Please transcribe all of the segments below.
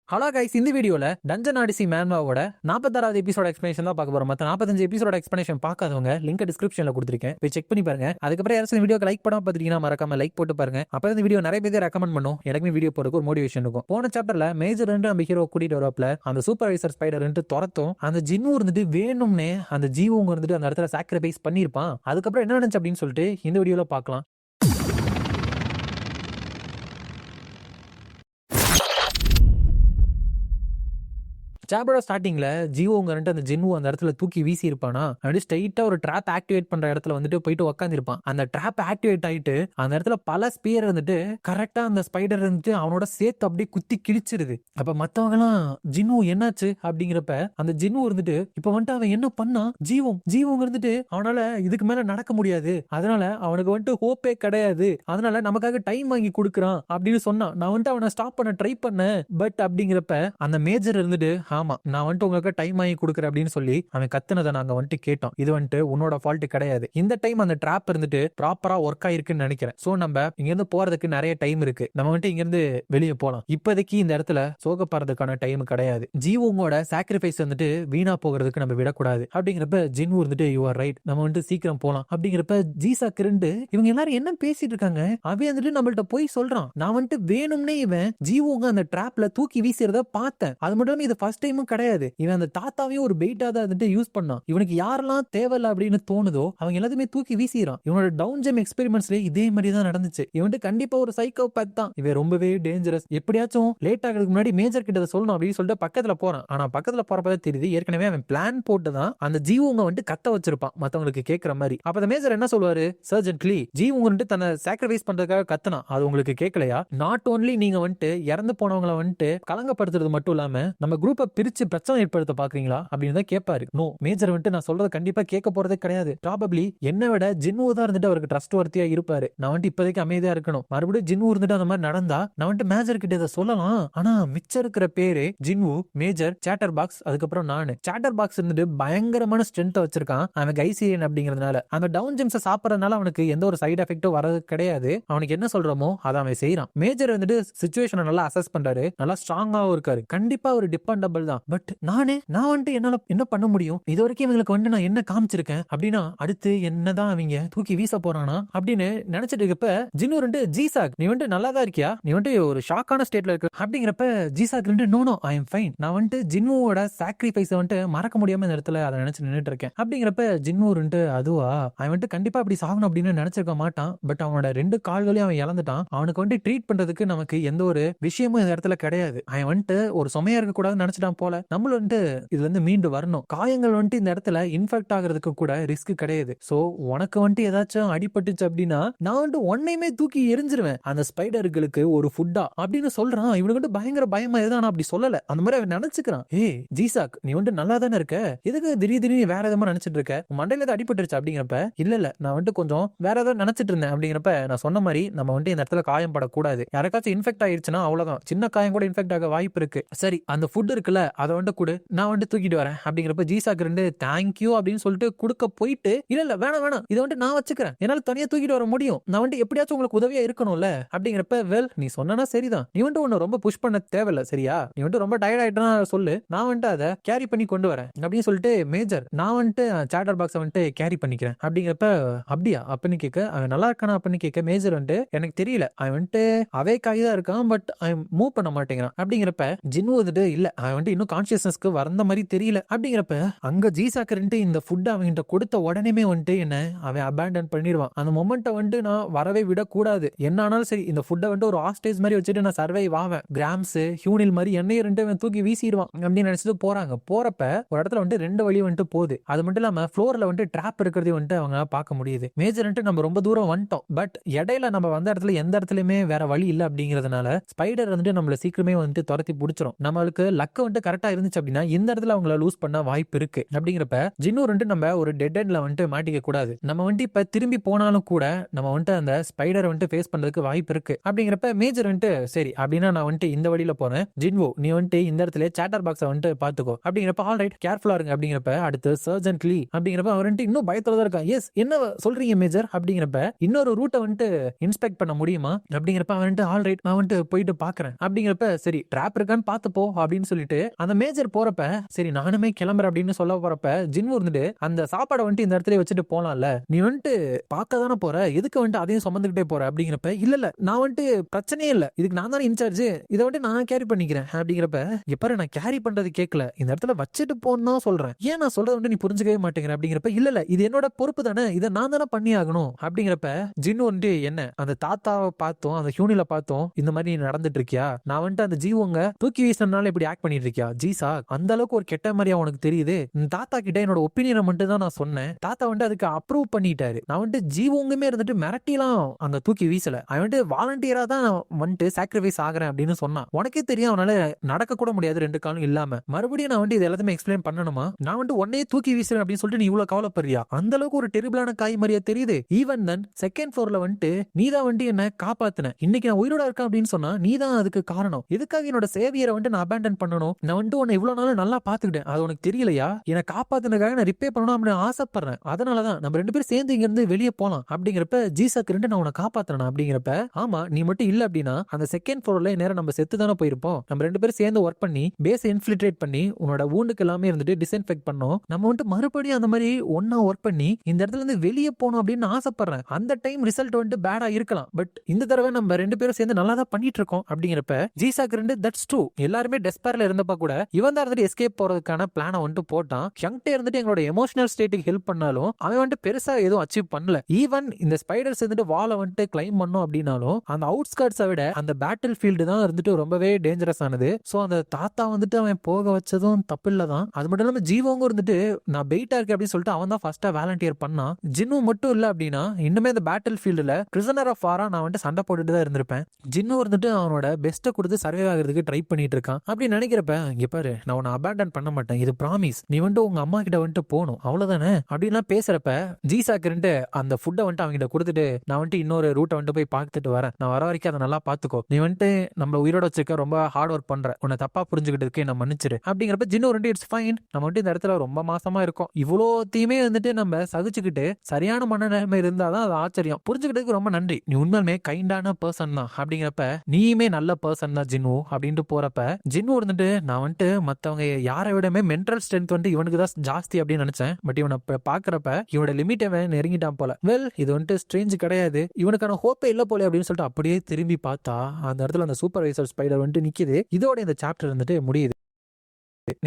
Hello guys, இந்த வீடியோல dungeon odyssey மேன்வாவோட 46வது எபிசோட எக்ஸ்பிளேஷன் தான் பார்க்க போறோம். மற்ற 45 எபிசோட எக்ஸ்பிளேஷன் பார்க்காதவங்க லிங்க் டிஸ்கிரிப்ஷன்ல கொடுத்துருக்கேன், போய் செக் பண்ணி பாருங்க. அதுக்கப்புறம் யாராச்சும் இந்த வீடியோக்கு லைக் பண்ணாம பார்த்தீங்கன்னா மறக்காம லைக் போட்டு பாருங்க. அப்போ இந்த வீடியோ நிறைய பேர் ரெக்கமெண்ட் பண்ணும், எனக்குமே வீடியோ போறதுக்கு ஒரு மோட்டிவேஷன் இருக்கும். போன சாப்டர்ல மேஜர் நம்ம ஹீரோ கூட்டிட்டு வரப்பல அந்த சூப்பர்வைசர் ஸ்பைடர் துரத்தும் அந்த ஜின்னு இருந்துட்டு வேணும்னே அந்த ஜீவங்க இருந்துட்டு அந்த இடத்துல சாக்ரிஃபைஸ் பண்ணிருப்பான். அதுக்கப்புறம் என்ன நடந்துச்சு அப்படின்னு சொல்லிட்டு இந்த வீடியோல பார்க்கலாம். சாப்டரோட ஸ்டார்டிங்ல ஜீவோங்க அந்த ஜின்னு அந்த இடத்துல தூக்கி வீசி இருப்பானா, அப்படியே ஸ்ட்ரைட்டா ஒரு ட்ராப் ஆக்டிவேட் பண்ற இடத்துல போயிட்டு உட்காந்துருப்பான். அந்த ட்ராப் ஆக்டிவேட் ஆயிட்டு அந்த இடத்துல பல ஸ்பியர் கரெக்டா அந்த ஸ்பைடர் அவனோட சேர்த்து அப்படியே குத்தி கிழிச்சிருது. அப்ப மத்தவங்க எல்லாம் ஜின்னு என்னாச்சு அப்படிங்கிறப்ப அந்த ஜின்னு இப்ப அவன் என்ன பண்ணா, ஜீவங்க அவனால இதுக்கு மேல நடக்க முடியாது, அதனால அவனுக்கு ஹோப்பே கிடையாது, அதனால நமக்காக டைம் வாங்கி கொடுக்குறான் அப்படின்னு சொன்னான். நான் அவனை ஸ்டாப் பண்ண ட்ரை பண்ணேன், பட் அப்படிங்கிறப்ப அந்த மேஜர் ஆமா நான் உங்களுக்கு டைம் வாங்கி கொடுக்குறேன் அப்படின்னு சொல்லி அவன் கத்துனதை நாங்க கேட்டோம். இது உன்னோட ஃபால்ட் கிடையாது. இந்த டைம் அந்த ட்ராப் ப்ராப்பரா ஒர்க் ஆயிருக்குன்னு நினைக்கிறேன். சோ நம்ம இங்க இருந்து போறதுக்கு நிறைய டைம் இருக்கு, நம்ம இங்க இருந்து வெளியே போலாம். இப்போதைக்கு இந்த இடத்துல சோகப்படுறதுக்கான டைம் கிடையாது. ஜீவோங்கோட சாக்ரிஃபைஸ் வீணா போகிறதுக்கு நம்ம விடக்கூடாது அப்படிங்கிறப்ப ஜின்னு யூ ஆர் ரைட், நம்ம சீக்கிரம் போலாம் அப்படிங்கிறப்ப ஜீசாக்கு இவங்க எல்லாரும் என்ன பேசிட்டு இருக்காங்க, அவன் நம்மள்ட்ட போய் சொல்றான். நான் வேணும்னே இவன் ஜீவோங்க அந்த ட்ராப்ல தூக்கி வீசுறத பார்த்தேன். அது மட்டும் இது ஃபர்ஸ்ட் டைமும் கிடையாது. இவன் அந்த தாத்தாவையும் ஒரு பெயிட்டா தான் யூஸ் பண்ணான். இவனுக்கு யாரெல்லாம் தேவையில்ல அப்படின்னு தோணுதோ அவங்க எல்லாத்தையுமே தூக்கி வீசிறான். இவனோட டவுன் ஜெம் எக்ஸ்பெரிமெண்ட்ஸ்ல இதே மாதிரி தான் நடந்துச்சு. இவன் கண்டிப்பா ஒரு சைக்கோபேத் தான். இவன் ரொம்பவே டேஞ்சரஸ். எப்படியாச்சும் லேட் ஆகிறதுக்கு முன்னாடி மேஜர் கிட்ட சொல்லணும் அப்படின்னு சொல்லிட்டு பக்கத்துல போறான். ஆனா பக்கத்துல போறப்பதான் தெரியுது ஏற்கனவே அவன் பிளான் போட்டு தான் அந்த ஜீவங்க கத்த வச்சிருப்பான் மத்தவங்களுக்கு கேட்கிற மாதிரி. அப்ப அந்த மேஜர் என்ன சொல்லுவாரு, சர்ஜென்ட்லி ஜீவங்க தன்னை சாக்ரிஃபைஸ் பண்றதுக்காக கத்தனா, அது உங்களுக்கு கேட்கலையா? நாட் ஓன்லி நீங்க இறந்து போனவங்களை கலங்கப்படுத்துறது மட்டும் இல்லாம நம்ம குரூப்பை பிரிச்சு பிரச்சனை ஏற்படுத்த பாக்குறீங்களா அப்படின்னு தான் கேட்பாரு. நோ மேஜர் நான் சொல்றத கண்டிப்பா கேட்க போறதே கிடையாது. ப்ராபப்ளி என்ன விட ஜின்னு தான் அவருக்கு ட்ரஸ்ட் வர்த்தியா இருப்பாரு. நான் இப்போதைக்கு அமைதியா இருக்கணும். மறுபடியும் ஜின்னு அந்த மாதிரி நடந்தா நான் மேஜர் கிட்ட இதை சொல்லலாம். ஆனா மிச்சம் இருக்கிற பேரு ஜின்னு, மேஜர், சேட்டர் பாக்ஸ், அதுக்கப்புறம் நானு. சேட்டர் பாக்ஸ் பயங்கரமான ஸ்ட்ரென்த் வச்சிருக்கான். அவன் கைசீரியன் அப்படிங்கறதுனால அந்த டவுன் ஜெம்ஸ் சாப்பிடறதுனால அவனுக்கு எந்த ஒரு சைடு எஃபெக்டும் வரது கிடையாது. அவனுக்கு என்ன சொல்றோமோ அதை அவன் செய்யறான். மேஜர் சிச்சுவேஷனை நல்லா அசஸ் பண்றாரு, நல்லா ஸ்ட்ராங்காவும் இருக்காரு. கண்டிப்பா ஒரு டிபெண்டபிள் தான். பட் நான் என்னால என்ன பண்ண முடியும்? இது வரைக்கும் இவங்களுக்கு நான் என்ன காமிச்சிருக்கேன் அப்படின்னா அடுத்து என்னதான் அவங்க தூக்கி வீச போறானா அப்படின்னு நினைச்சிட்டு இருக்கப்ப ஜின்னு ஜீசாக் நீ நல்லா தான் இருக்கியா, நீ ஒரு ஷாக்கான ஸ்டேட்ல இருக்க அப்படிங்கிறப்ப ஜீசாக் நோ ஐ எம் ஃபைன், நான் ஜின்னுவோட சாக்ரிஃபைஸ் மறக்க முடியாம இந்த இடத்துல அதை நினைச்சு நின்னுட்டு இருக்கேன் அப்படிங்கிறப்ப ஜின்னு அதுவா அவன் கண்டிப்பா அப்படி சாகணும் அப்படின்னு நினைச்சிருக்க மாட்டான். பட் அவனோட 2 கால்களையும் அவன் இழந்துட்டான். அவனுக்கு ட்ரீட் பண்றதுக்கு நமக்கு எந்த ஒரு விஷயமும் இந்த இடத்துல கிடையாது. அவன் ஒரு சுமையா இருக்க கூடாதுன்னு நினைச்சிட்டான் போல. நம்மள இதுல மீண்டு வரணும். காயங்கள் இந்த இடத்துல இன்ஃபெக்ட் ஆகிறதுக்கு கூட ரிஸ்க் கிடையாது. சோ உனக்கு ஏதாச்சும் அடிபட்டுச்சு அப்படின்னா நான் ஒன்னையுமே தூக்கி எரிஞ்சிருவேன் அந்த ஸ்பைடர்களுக்கு ஒரு ஃபுட்டா அப்படின்னு சொல்றான். இவனுக்கு பயங்கர பயமா எதுனா அப்படி சொல்லல, அந்த மாதிரி அவன் நினைச்சுக்கிறான். ஏய் ஜீசாக் நீ நல்லா தானே இருக்க, எதுக்கு திடீர்னு வேற எதாவது நினைச்சிட்டு இருக்க, மண்டையில ஏதாவது அடிபட்டுருச்சு அப்படிங்கிறப்ப இல்ல நான் கொஞ்சம் வேற ஏதாவது நினைச்சிட்டு இருந்தேன் அப்படிங்கிறப்ப நான் சொன்ன மாதிரி நம்ம இந்த இடத்துல காயம் படக்கூடாது. யாருக்காச்சும் இன்ஃபெக்ட் ஆயிடுச்சுன்னா அவ்வளவுதான், சின்ன காயம் கூட இன்ஃபெக்ட் ஆக வாய்ப்பு இருக்கு. சரி அந்த ஃபுட் இருக்குல்ல அதை கொடு, நான் தூக்கிட்டு வரேன் அப்படிங்கிறப்ப ஜீசாக்கு தேங்க்யூ அப்படின்னு சொல்லிட்டு கொடுக்க போயிட்டு இல்ல வேணாம் இதை நான் வச்சுக்கிறேன், என்னால தனியா தூக்கிட்டு வர முடியும், நான் எப்படியாச்சும் உங்களுக்கு உதவியா இருக்கணும்ல அப்படிங்கிறப்ப வெல் நீ சொன்னா சரிதான், நீ ஒன்னு ரொம்ப புஷ் பண்ண தேவையில்ல சரியா, நீ ரொம்ப டயர்ட் ஆயிட்டா சொல்லு, நான் அதை கேரி பண்ணி கொண்டு வரேன் அப்படின்னு சொல்லிட்டு மேஜர் நான் சேட்டர் பாக்ஸ் கேரி பண்ணிக்கிறேன் அப்படிங்கிறப்ப அப்படியா அப்படின்னு கேட்க அவன் நல்லா இருக்கானா அப்படின்னு கேட்க மேஜர் எனக்கு தெரியல, அவன் அவே காய்தான் இருக்கான் பட் அவன் மூவ் பண்ண மாட்டேங்கிறான் அப்படிங்கிறப்ப ஜின்னு இல்ல அவன் இன்னும் கான்சியஸ்னஸ்க்கு வந்த மாதிரி தெரியல அப்படிங்கிறப்ப அங்க ஜீசாக்கு இந்த ஃபுட் அவன்கிட்ட கொடுத்த உடனே என்ன அவன் அபேண்டன் பண்ணிடுவான். அந்த மொமெண்ட்டை நான் வரவே விடக்கூடாது, என்ன ஆனாலும் சரி இந்த ஃபுட்டை ஒரு ஹாஸ்டேஜ் மாதிரி வச்சுட்டு நான் சர்வைவ் ஆவேன். கிராம்ஸ் ஹியூனில் மாதிரி என்னைய தூக்கி வீசிடுவான் அப்படின்னு நினைச்சிட்டு போறாங்க. போறப்ப ஒரு இடத்துல 2 வழி போகுது. அது மட்டும் இல்லாம ஃப்ளோர்ல ட்ராப் இருக்கிறதையும் அவங்க பார்க்க முடியுது. மேஜர் நம்ம ரொம்ப தூரம் வந்துட்டோம், பட் இடையில நம்ம வந்த இடத்துல எந்த இடத்துலயுமே வேற வழி இல்லை அப்படிங்கிறதுனால ஸ்பைடர் நம்மள சீக்கிரமே துரத்தி பிடிச்சிரும். நம்மளுக்கு லக்க கரெக்டா இருந்துச்சு அப்படின்னா இந்த இடத்துல அவங்கள லூஸ் பண்ண வாய்ப்பு இருக்கு. அப்படிங்கிறப்ப ஜின்னு வந்துட்டு நம்ம ஒரு டெட் எண்ட்ல வந்துட்டு மாட்டிக்க கூடாது. நம்ம வந்துட்டு இப்ப திரும்பி போனாலும் கூட நம்ம வந்துட்டு அந்த ஸ்பைடரை வந்துட்டு ஃபேஸ் பண்றதுக்கு வாய்ப்பு இருக்கு. அப்படிங்கிறப்ப மேஜர் வந்துட்டு சரி அப்படின்னா நான் வந்துட்டு இந்த வழியில போறேன், ஜின்வோ நீ வந்துட்டு இந்த இடத்துல சாட்டர் பாக்ஸை வந்துட்டு பாத்துக்கோ அப்படிங்கிறப்ப ஆல் ரைட் கேர்ஃபுல்லா இருங்க. அப்படிங்கிறப்ப அடுத்து சர்ஜன்ட் லீ அப்படிங்கிறப்ப அவர் வந்துட்டு இன்னும் பயத்துல தான் இருக்கான். எஸ் என்ன சொல்றீங்க மேஜர் அப்படிங்கிறப்ப இன்னொரு ரூட்டை வந்துட்டு இன்ஸ்பெக்ட் பண்ண முடியுமா அப்படிங்கிறப்ப அவன் வந்துட்டு ஆல் ரைட் நான் வந்துட்டு போயிட்டு பாக்குறேன் அப்படிங்கிறப்ப சரி ட்ராப் இருக்கான்னு பாத்துப்போ அப்படின்னு சொல்லிட்டு அந்த மேஜர் போறப்ப சரி நானுமே கிளம்புறேன் அப்படின்னு சொல்ல போறப்ப ஜின்வோ இருந்துட்டு அந்த சாப்பாடை வந்துட்டு இந்த இடத்துல வச்சுட்டு போலாம்ல, நீ வந்துட்டு பார்க்க தானே போற, எதுக்கு வந்துட்டு அதையும் சுமந்துகிட்டே போற அப்படிங்கிறப்ப இல்ல நான் வந்துட்டு பிரச்சனையே இல்ல, இதுக்கு நான் தானே இன்சார்ஜ், இதை வந்துட்டு நான் கேரி பண்ணிக்கிறேன் அப்படிங்கிறப்ப எப்ப நான் கேரி பண்றது கேட்கல, இந்த இடத்துல வச்சுட்டு போன்னு சொல்றேன், ஏன் நான் சொல்றது வந்துட்டு நீ புரிஞ்சுக்கவே மாட்டேங்கிற அப்படிங்கிறப்ப இல்ல இது என்னோட பொறுப்பு தானே, இதை நான் தானே பண்ணி ஆகணும் அப்படிங்கிறப்ப ஜின்னு வந்துட்டு என்ன அந்த தாத்தாவை பார்த்தோம் அந்த ஹியூனில பார்த்தோம் இந்த மாதிரி நடந்துட்டு இருக்கியா, நான் வந்துட்டு அந்த ஜீவங்க தூக்கி வீசினால இப்படி ஆக்ட் பண்ணிட்டு இருக்கியா ஜீசா, அந்த அளவுக்கு ஒரு கெட்ட மாதிரியா உனக்கு தெரியுது, தாத்தா கிட்ட என்னோட ஒப்பீனியனை மட்டும் தான் நான் சொன்னேன், தாத்தா வந்துட்டு அதுக்கு அப்ரூவ் பண்ணிட்டாரு, நான் வந்துட்டு ஜீவங்குமே இருந்துட்டு மிரட்டிலாம் அந்த தூக்கி வீசல, அவன் வந்துட்டு வாலண்டியரா தான் வந்துட்டு சாக்ரிஃபைஸ் ஆகிறேன் அப்படின்னு சொன்னான், உனக்கே தெரியும் அவனால நடக்க கூட முடியாது 2 காலும் இல்லாம, மறுபடியும் நான் வந்துட்டு இது எல்லாத்தையுமே எக்ஸ்பிளைன் பண்ணணுமா, நான் வந்துட்டு உன்னையே தூக்கி வீசுறேன் அப்படின்னு சொல்லிட்டு நீ இவ்வளவு கவலைப்படுறியா, அந்த அளவுக்கு ஒரு டெரிபிளான காய் மாதிரியா தெரியுது, ஈவன் தென் செகண்ட் ஃப்ளோர்ல வந்துட்டு நீ தான் வந்துட்டு என்ன காப்பாத்தின, இன்னைக்கு நான் உயிரோட இருக்கேன் அப்படின்னு சொன்னா நீ தான் அதுக்கு காரணம், எதுக்காக என்னோட சேவியரை வந்துட்டு நான் அபேண்டன் பண்ணணும், நான் வந்துட்டு உன்னை இவ்வளவு நாள் நல்லா பாத்துக்கிட்டேன், அது உனக்கு தெரியலையா, என்னை காப்பாத்தினதுக்காக நான் ரிப்பே பண்ணணும் அப்படின்னு ஆசைப்படுறேன், அதனாலதான் நம்ம 2 பேரும் சேர்ந்து இங்க இருந்து வெளியே போலாம் அப்படிங்கிறப்ப ஜீசாக்கு நான் உன்னை காப்பாத்தினா அப்படிங்கிறப்ப ஆமா நீ மட்டும் இல்ல அப்படின்னா அந்த செகண்ட் ஃப்ளோர்ல நேரம் நம்ம செத்து தானே போயிருப்போம், நம்ம 2 பேரும் சேர்ந்து ஒர்க் பண்ணி பேஸ் இன்ஃபில்ட்ரேட் பண்ணி உன்னோட வூண்டுக்கு எல்லாமே இருந்துட்டு டிஸ்இன்ஃபெக்ட் பண்ணோம், நம்ம வந்துட்டு மறுபடியும் அந்த மாதிரி ஒன்னா ஒர்க் பண்ணி இந்த இடத்துல இருந்து வெளியே போகணும் அப்படின்னு ஆசைப்படுறேன், அந்த டைம் ரிசல்ட் வந்துட்டு பேடா இருக்கலாம், பட் இந்த தடவை நம்ம 2 பேரும் சேர்ந்து நல்லா தான் பண்ணிட்டு இருக்கோம் அப்படிங்கிறப்ப ஜீசாக்கு தட்ஸ் ட்ரூ, எல்லாருமே டெஸ்பேர்ல இருந்தப்ப கூட இவன் தான் இருந்துட்டு எஸ்கேப் போறதுக்கான பிளானை வந்துட்டு போட்டான், யங்டே இருந்துட்டு எங்களோட எமோஷனல் ஸ்டேட்டுக்கு ஹெல்ப் பண்ணாலும் அவன் வந்துட்டு பெருசா எதுவும் அச்சீவ் பண்ணல, ஈவன் இந்த ஸ்பைடர்ஸ் வந்துட்டு வாலை வந்துட்டு கிளைம் பண்ணும் அப்படின்னாலும் அந்த அவுட்ஸ்கர்ட்ஸை விட அந்த பேட்டில் ஃபீல்டு தான் இருந்துட்டு ரொம்பவே டேஞ்சரஸ் ஆனது, சோ அந்த தாத்தா வந்துட்டு அவன் போக வச்சதும் தப்பு இல்லதான், அது மட்டும் இல்லாம ஜீவங்க இருந்துட்டு நான் பெயிட்டா இருக்கேன் அப்படின்னு சொல்லிட்டு அவன் தான் ஃபர்ஸ்டா வாலண்டியர் பண்ணான், ஜின்னு மட்டும் இல்ல அப்படின்னா இன்னுமே இந்த பேட்டில் ஃபீல்டுல பிரிசனர் ஆஃப் வாரா நான் வந்துட்டு சண்டை போட்டுட்டு தான் இருந்திருப்பேன், ஜின்னு இருந்துட்டு அவனோட பெஸ்ட்டை கொடுத்து சர்வே ஆகிறதுக்கு ட்ரை பண்ணிட்டு இருக்கான், அப்படி நினைக்கிறப்ப இங்க பாரு நான் உன்னை அபேண்டன் பண்ண மாட்டேன், இது ப்ராமிஸ், நீ வந்துட்டு உங்க அம்மா கிட்ட வந்துட்டு போகணும் அவ்வளவுதானே அப்படின்லாம் பேசுறப்ப ஜீசாக்கு அந்த ஃபுட்டை வந்துட்டு அவங்க கிட்ட கொடுத்துட்டு நான் வந்துட்டு இன்னொரு ரூட்டை வந்துட்டு போய் பார்த்துட்டு வரேன், நான் வர வரைக்கும் அதை நல்லா பாத்துக்கோ, நீ வந்துட்டு நம்ம உயிரோட வச்சிருக்க ரொம்ப ஹார்ட் ஒர்க் பண்ற, உன்னை தப்பா புரிஞ்சுக்கிட்டு நான் மன்னிச்சிரு அப்படிங்கிறப்ப ஜின்னு வந்துட்டு இட்ஸ் ஃபைன், நம்ம வந்துட்டு இந்த இடத்துல ரொம்ப மாசமா இருக்கும், இவ்வளோத்தையுமே வந்துட்டு நம்ம சகிச்சுக்கிட்டு சரியான மனநிலைமை இருந்தாதான் அது ஆச்சரியம், புரிஞ்சுக்கிட்டதுக்கு ரொம்ப நன்றி, நீ உண்மையுமே கைண்டான பர்சன் தான் அப்படிங்கிறப்ப நீயுமே நல்ல பர்சன் தான் ஜின்னு அப்படின்ட்டு போறப்ப ஜின்னு இருந்துட்டு நான் வந்துட்டு மத்தவங்க யாரை விடமே மென்டல் ஸ்ட்ரென்த் வந்துட்டு இவனுக்கு தான் ஜாஸ்தி அப்படின்னு நினைச்சேன், பட் இவனை பாக்குறப்ப இவனோட லிமிட் நெருங்கிட்டான் போல, வெல் இது வந்துட்டு ஸ்ட்ரேஞ்ச் கிடையாது, இவனுக்கான ஹோப்பே இல்ல போல அப்படின்னு சொல்லிட்டு அப்படியே திரும்பி பார்த்தா அந்த இடத்துல அந்த சூப்பர்வைசர் ஸ்பைடர் வந்துட்டு நிக்குது, இதோட இந்த சாப்டர் வந்துட்டு முடியுது.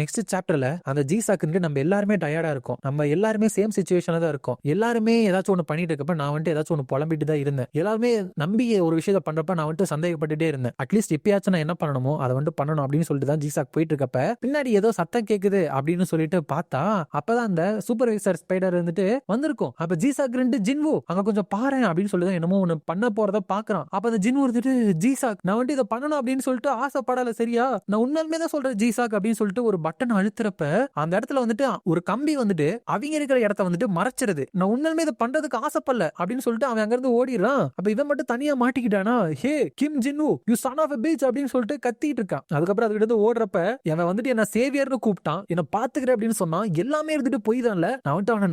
நெக்ஸ்ட் சாப்டர்ல அந்த ஜீசாக்கு நம்ம எல்லாருமே டயர்டா இருக்கும், நம்ம எல்லாருமே சேம் சிச்சுவேஷன்ல தான் இருக்கும், எல்லாருமே ஏதாச்சும் ஒன்று பண்ணிட்டு இருக்கப்ப நான் வந்துட்டு ஏதாச்சும் ஒன்று புலம்பிட்டு தான் இருந்தேன், எல்லாருமே நம்பி ஒரு விஷயத்த பண்றப்ப நான் வந்துட்டு சந்தேகப்பட்டுட்டே இருந்தேன், அட்லீஸ்ட் இப்பயாச்சும் நான் என்ன பண்ணணுமோ அதை வந்துட்டு பண்ணணும் அப்படின்னு சொல்லிட்டு தான் ஜீசாக் போயிட்டு இருக்கப்ப பின்னாடி ஏதோ சத்தம் கேக்குது அப்படின்னு சொல்லிட்டு பார்த்தா அப்பதான் அந்த சூப்பர்வைசர் ஸ்பைடர் வந்துட்டு வந்திருக்கும், அப்ப ஜீசாக் ஜின்வோ அங்க கொஞ்சம் பாரு அப்படின்னு சொல்லிதான் என்னமோ ஒன்று பண்ண போறத பாக்குறான், அப்ப அந்த ஜின்வோ வந்துட்டு ஜீசாக் நான் வந்துட்டு இதை பண்ணணும் அப்படின்னு சொல்லிட்டு ஆசைப்படல சரியா, நான் உண்மையுமே தான் சொல்றேன் ஜீசாக் அப்படின்னு சொல்லிட்டு ஒரு பட்டன் அழுத்துறப்ப அந்த இடத்துல வந்துட்டு ஒரு கம்பி வந்துட்டு அவங்க இருக்கிற இடத்த வந்துட்டு மறைச்சிருது, நான் உண்மையுமே இதை பண்றதுக்கு ஆசைப்படல அப்படின்னு சொல்லிட்டு அவன் அங்க இருந்து ஓடிடுறான், அப்ப இவன் மட்டும் தனியா மாட்டிக்கிட்டானா, ஹே கிம் ஜின்னு you son of a bitch அப்படின்னு சொல்லிட்டு கத்திட்டு இருக்கான், அதுக்கப்புறம் அதுக்கிட்ட ஓடுறப்ப அவன் வந்துட்டு என்ன சேவியர்னு கூப்பிட்டான், என்ன பாத்துக்கிறேன் அப்படின்னு சொன்னா எல்லாமே இருந்துட்டு போய் தான்ல, நான் வந்துட்டு அவனை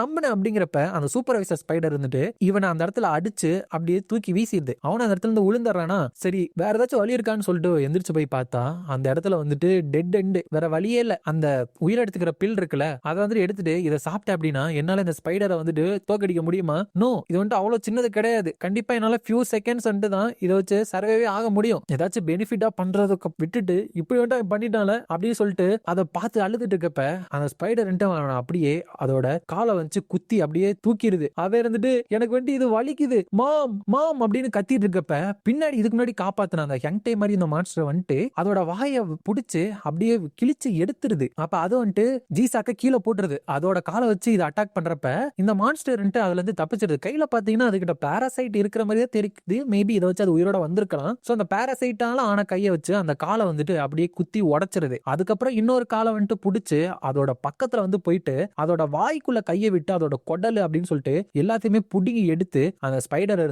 நம்பினேன் அப்படிங்கிறப்ப அந்த சூப்பர்வைசர் ஸ்பைடர் இருந்துட்டு இவனை அந்த இடத்துல அடிச்சு அப்படியே தூக்கி வீசிடுது, அவனை அந்த இடத்துல இருந்து விழுந்துறானா, சரி வேற ஏதாச்சும் வழி இருக்கான்னு சொல்லிட்டு எந்திரிச்சு போய் பார்த்தா அந்த இடத்துல வந்துட்டு டெட் எண்டு, வேற வழியே இல்ல, அந்த உயிர் எடுத்துக்கிற பில் இருக்குல்ல அதை வந்துட்டு எடுத்துட்டு இதை சாப்பிட்டேன் அப்படின்னா என்னால இந்த ஸ்பைடரை வந்துட்டு தோக்கடிக்க முடியுமா, நோ இது வந்துட்டு அவ்வளவு சின்னது கிடையாது, கண்டிப்பா என்னால ஃபியூ செகண்ட்ஸ் வந்துட்டு தான் இதை வச்சு சர்வே ஆக முடியும், ஏதாச்சும் பெனிஃபிட்டா பண்றதுக்கு விட்டுட்டு இப்படி வந்துட்டு பண்ணிட்டால அப்படின்னு சொல்லிட்டு அதை பார்த்து அழுதுட்டு இருக்கப்ப அந்த ஸ்பைடர் அப்படியே அதோட காலை வச்சு குத்தி அப்படியே தூக்கிடுது, அவ இருந்துட்டு எனக்கு வந்துட்டு இது வலிக்குது மாம் மாம் அப்படின்னு கத்திட்டு இருக்கப்ப பின்னாடி இதுக்கு முன்னாடி காப்பாத்தின அந்த யங் டே மாதிரி இந்த மான்ஸ்டர் வந்துட்டு அதோட வாயை பிடிச்சு அப்படியே கிழிச்சு எடுத்துருது. அப்ப அது வந்துட்டு ஜிசாக்க கீழே போட்டுருது. அதோட காலை வச்சு இதை அட்டாக் பண்றப்ப இந்த மான்ஸ்டர் அதுல இருந்து தப்பிச்சிருது. கையில பாத்தீங்கன்னா அதுகிட்ட பாராசைட் இருக்கிற மாதிரியே தெரியுது. மேபி இதை வச்சு அது உயிரோட வந்திருக்கலாம். சோ அந்த பாராசைட்டால ஆன கையை வச்சு அந்த காலை வந்துட்டு அப்படியே குத்தி உடைச்சிருது. அதுக்கப்புறம் இன்னொரு காலை வந்துட்டு புடிச்சு அதோட பக்கத்துல போயிட்டு அதோட வாய்க்குள்ள கையை விட்டு அதோட குடல் அப்படின்னு சொல்லிட்டு எல்லாத்தையுமே புடுங்கி எடுத்து அந்த ஸ்பைடர்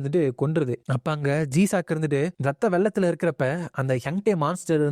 கொன்றுது. அப்ப அங்க ஜிசாக் ரத்த வெள்ளத்துல இருக்கிறப்ப அந்த ஹங்டே மான்ஸ்டர்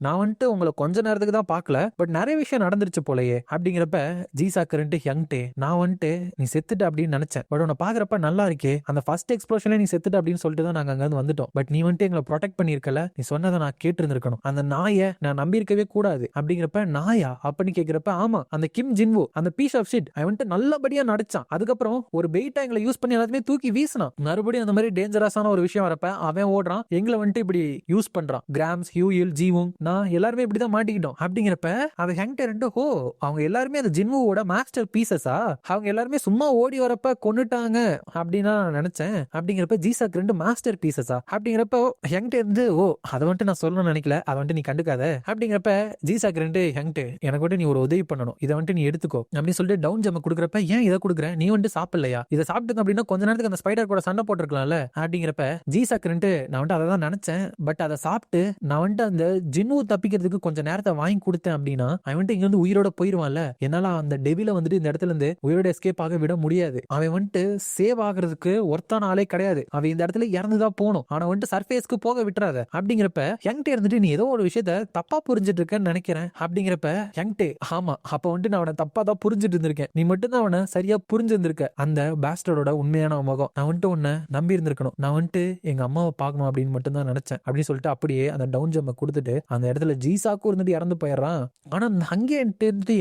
நான் உங்களை கொஞ்ச நேரத்துக்கு தான் பார்க்கல, பட் நிறைய விஷயம் நடந்துருச்சு போலயே அப்படிங்கிறப்ப ஜிசாக் ஹங்டே நான் நீ செத்துட்ட அப்படின்னு நினைச்சேன், பட் உன்னை பாக்குறப்ப நல்லா இருக்கே, அந்த ஃபர்ஸ்ட் எக்ஸ்ப்ளோஷன்ல நீ செத்துட்ட அப்படின்னு சொல்லிட்டு தான் நாங்க அங்க வந்துட்டோம், பட் நீ எங்களை ப்ரொடெக்ட் பண்ணிருக்கல, நீ சொன்னதை நான் கேட்டு இருந்திருக்கணும், அந்த நாயை நான் நம்பி இருக்கவே கூடாது அப்படிங்கிறப்ப நாயா அப்படின்னு கேட்கிறப்ப ஆமா அந்த கிம் ஜின்வோ அந்த பீஸ் ஆஃப் ஷிட் அவன் நல்லபடியா நடிச்சான். அதுக்கப்புறம் ஒரு பெயிட்டா எங்களை யூஸ் பண்ணி எல்லாத்தையுமே தூக்கி வீசினான். மறுபடியும் அந்த மாதிரி டேஞ்சரஸான ஒரு விஷயம் வரப்ப அவன் ஓடுறான், எங்களை இப்படி யூஸ் பண்றான். கிராம்ஸ், ஹியூயில், ஜீவும், நான் எல்லாருமே இப்படிதான் மாட்டிக்கிட்டோம் அப்படிங்கிறப்ப அது ஹங்டர் ஹோ அவங்க எல்லாருமே அந்த ஜின்வோட மாஸ்டர் பீசஸா, அவங்க எல்லாருமே சும்மா ஓடி வரப்ப கொன்னுட்டாங்க அப்படின்னு நான் நினைச்சேன் அப்படிங்கிறப்ப ஜிசாக் மாஸ்டர் பீசஸா அப்படிங்கிறப்ப ஹங்டே ஓ அதை நான் சொல்லணும்னு நினைக்கல, அதை நீ கண்டுக்காத அப்படிங்கிறப்ப ஜிசாக் ஹங்டே எனக்கு நீ ஒரு உதவி பண்ணணும், இதை நீ எடுத்துக்கோ அப்படின்னு சொல்லிட்டு டவுன் ஜம்ப் கொடுக்குறப்ப ஏன் இதை கொடுக்குறேன், நீ சாப்பிடலையா, இதை சாப்பிட்டுங்க அப்படின்னா கொஞ்ச நேரத்துக்கு அந்த ஸ்பைடர் கூட சண்டை போட்டுருக்கலாம்ல அப்படிங்கிறப்ப ஜிசாக் நான் அதை தான் நினைச்சேன், பட் அதை சாப்பிட்டு நான் அந்த ஜின்னு தப்பிக்கிறதுக்கு கொஞ்சம் நேரத்தை வாங்கி கொடுத்தேன் அப்படின்னா அவன் இங்க உயிரோட போயிருவான்ல, என்னால அந்த டெவில இந்த இடத்துல இருந்து உயிரோட எஸ்கேப் ஆக விட முடியாது, அவன் சேவ் ஆகுறதுக்கு ஒருத்தான ஆளே கிடையாது, அவன் இந்த இடத்துல இறந்துதான் போகணும், ஆனா சர்ஃபேஸ்க்கு போக விட்டுறாத அப்படிங்கிறப்ப ஹங்டே நீ ஏதோ ஒரு விஷயத்த தப்பா புரிஞ்சிட்டு இருக்கேன்னு நினைக்கிறேன் அப்படிங்கிறப்ப ஹங்டே ஆமா அப்ப நான் அவனை தப்பா தான் புரிஞ்சுட்டு இருந்திருக்கேன், நீ மட்டும் தான் அவனை சரியா புரிஞ்சிருந்திருக்க, அந்த பாஸ்டரோட உண்மையான முகம், நான் உன்னை நம்பி இருந்திருக்கணும், நான் எங்க அம்மாவை பார்க்கணும் அப்படின்னு மட்டும் தான் நினைச்சேன் அப்படின்னு சொல்லிட்டு அப்படியே அந்த டவுன் ஜம்ப் கொடுத்துட்டு அந்த இடத்துல ஜிசாக்கு இறந்து போயிடுறான். ஆனா அங்கே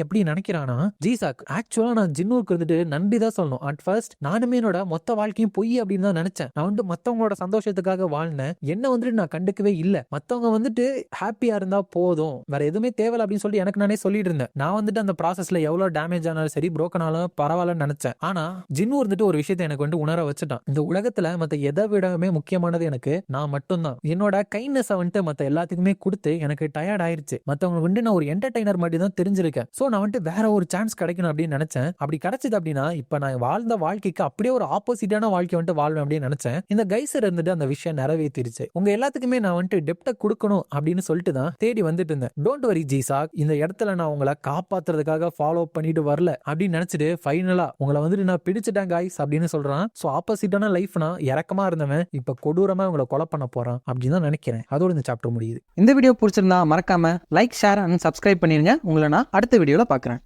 எப்படி நினைக்கிறானா ஜிசாக் ஆக்சுவலா நான் ஜின்னுக்கு நன்றி தான் சொல்லணும், அட் ஃபர்ஸ்ட் நானுமே என்னோட மொத்த வாழ்க்கையும் பொய் அப்படின்னு தான் நினைச்சேன், நான் மத்தவங்களோட சந்தோஷத்துக்காக வாழ்னேன், என்ன நான் கண்டுக்கவே இல்ல, மத்தவங்க ஹாப்பியா இருந்தா போதும், வேற எதுவுமே தேவையில்ல அப்படின்னு சொல்லி எனக்கு நானே சொல்லிட்டு இருந்தேன், நான் அந்த ப்ராசஸ்ல எவ்வளவு டேமேஜ் ஆனாலும் சரி புரோக்கனாலும் பரவாயில்லன்னு நினைச்சேன், ஆனா ஜின்னு ஒரு விஷயத்தை எனக்கு உணர வச்சுட்டான், இந்த உலகத்துல மத்த எதை விடவே முக்கியமானது எனக்கு நான் மட்டும்தான், என்னோட கைண்ட்னஸ் மத்த எல்லாத்துக்குமே கொடுத்து எனக்கு டயர்ட் ஆயிருச்சு, மத்தவங்க நான் ஒரு என்டர்டைனர் மாதிரி தான் தெரிஞ்சிருக்கேன், சோ நான் வேற ஒரு சான்ஸ் கிடைக்கணும் அப்படின்னு நினைச்சேன், அப்படி கிடைச்சது அப்படின்னா இப்ப நான் வாழ்ந்த வாழ்க்கைக்கு அப்படியே ஒரு ஆப்போசிட்டான வாழ்க்கை வாழ்வேன் அப்படின்னு நினைச்சேன், இந்த கைசர் அந்த விஷயம் நிறைவேற்றிருச்சு, உங்க எல்லாத்துக்குமே நான் டெப்ட கொடுக்கணும் அப்படின்னு சொல்லிட்டு தான் தேடி வந்துட்டு இருந்தேன், டோன்ட் வரி ஜிசாக், இந்த இடத்துல நான் உங்களை காப்பாத்துறதுக்காக ஃபாலோ பண்ணிட்டு வரல அப்படின்னு நினைச்சிட்டு ஃபைனலா உங்களை நான் பிடிச்சிட்டேன் கைஸ் அப்படின்னு சொல்றான். சோ ஆப்போசிட்டான லைஃப்னா இறக்கமா இருந்தவன் இப்ப கொடூரமா உங்களை கொலை பண்ண போறான் அப்படின்னு தான் நினைக்கிறேன். அதோட இந்த சாப்டர் முடியுது. இந்த வீடியோ பிடிச்சிருந்தா மறக்காம லைக், ஷேர் அண்ட் சப்ஸ்கிரைப் பண்ணிருங்க. உங்களை நான் அடுத்த வீடியோல பாக்குறேன்.